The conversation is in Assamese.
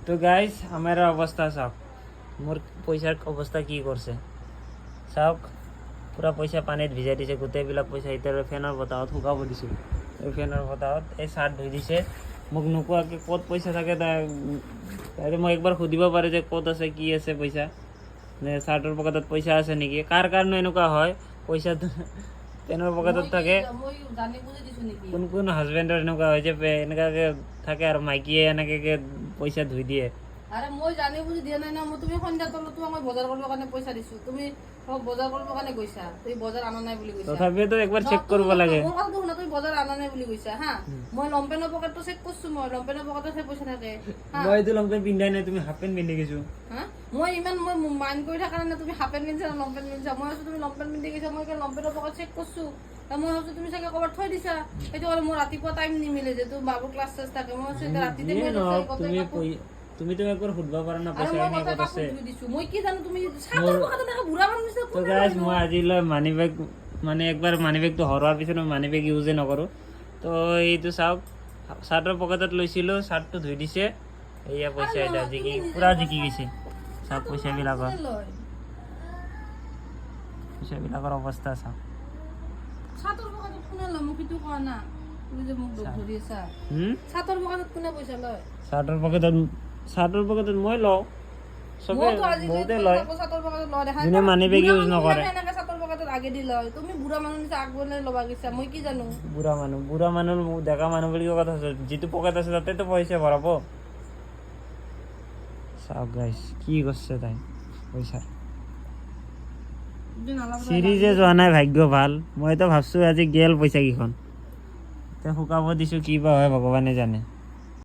তো গাইস আমাৰ অবস্থা চাওক মোৰ পয়সাৰ অবস্থা কি কৰছে চাওক পুৰা পয়সা পানীত ভিজাই দিছে গোটেইবিলাক পয়সা এতিয়া ফেনৰ বতাহত শুকাব দিছোঁ এই ফেনৰ বতাহত এই চাৰ্ট ধুই দিছে মোক নোকোৱাকৈ ক'ত পইচা থাকে তাই মই একবাৰ সুধিব পাৰে যে ক'ত আছে কি আছে পইচা নে চাৰ্টৰ পকেটত পইচা আছে নেকি কাৰ কাৰণে এনেকুৱা হয় পইচা পেনৰ পকেটত থাকে কোন কোন হাজবেণ্ডৰ এনেকুৱা হয় যে এনেকুৱাকৈ থাকে আৰু মাইকীয়ে এনেকৈ পইচা ধুই দিয়ে আরে মই জানি বুঝি দিয়া নাই না মই তুমি সন্ধ্যা তলত তোমাক বজাৰ কৰিব কাৰণে পইচা দিছো তুমি বজাৰ কৰিব কাৰণে গৈছা তুমি বজাৰ আনা নাই বুলি কৈছা তথাপিতো একবাৰ চেক কৰিব লাগে মোৰ কথা শুনা তুমি বজাৰ আনা নাই বুলি কৈছা হা মই লম্পেনৰ পকেটটো চেক কৰিছো মই লম্পেনৰ পকেটত পইচা থাকে মই তো লম্পেন পিন্ধাই নাই তুমি হাফ পেন্ট পিন্ধি গৈছো হা মই ইমান মই মাইন্ড কৰি থাকা নাই তুমি হাফ পেন্ট পিন্ধিছা লম্পেন পিন্ধিছা মই ভাবছো তুমি লম্পেন পিন্ধি গৈছা মই লম্পেনৰ পকেট চেক কৰিছো মই ভাবছো তুমি চাগে ক'ৰবাত থৈ দিছা সেইটো আৰু মোৰ ৰাতিপুৱা টাইম নিমিলে যে তুমি বাবু ক্লাছ চেছ থাকে মই ভাবছো ৰাতিতে মই তুমি তো একবাৰ সুধবা পাৰা না পইচা এনে ক'ত আছে মই কি জানো তুমি সাতৰ পকেটত দেখা বুঢ়া মানুহ নিচিনা তো গাইস মই আজিলৈ মানি বেগ মানে একবাৰ মানি বেগটো হৰোৱাৰ পিছত মানি বেগ ইউজে নকৰোঁ তো এইটো চাওক চাৰ্টৰ পকেটত লৈছিলোঁ চাৰ্টটো ধুই দিছে এয়া পইচা এটা জিকি পুৰা জিকি গৈছে চাওক পইচাবিলাকৰ অৱস্থা চাওক সাতৰ পকেটত কোনে লয় মোক সেইটো কোৱা না তুমি যে মোক ধৰি আছা সাতৰ পকেটত কোনে পইচা লয় চাৰ্টৰ পকেটত মই লওঁ চবে বহুতে লয় সাতৰ পকেটত লয় দেখা যোনে মানি বেগ ইউজ নকৰে এনেকে সাতৰ পকেটত আগে দি লয় তুমি বুঢ়া মানুহ নিচিনা আগবলে ল'বা গৈছা মই কি জানো বুঢ়া মানুহ ডেকা মানুহ বুলি কথা আছে যিটো পকেট আছে তাতেতো পইচা ভৰাব চাওক গাইছ কি কৰিছে তাই পইচা চিৰিজে যোৱা নাই ভাগ্য ভাল মইতো ভাবছো আজি গেল পইচা কেইখন এতিয়া শুকাব দিছো কি বা হয় ভগৱানে জানে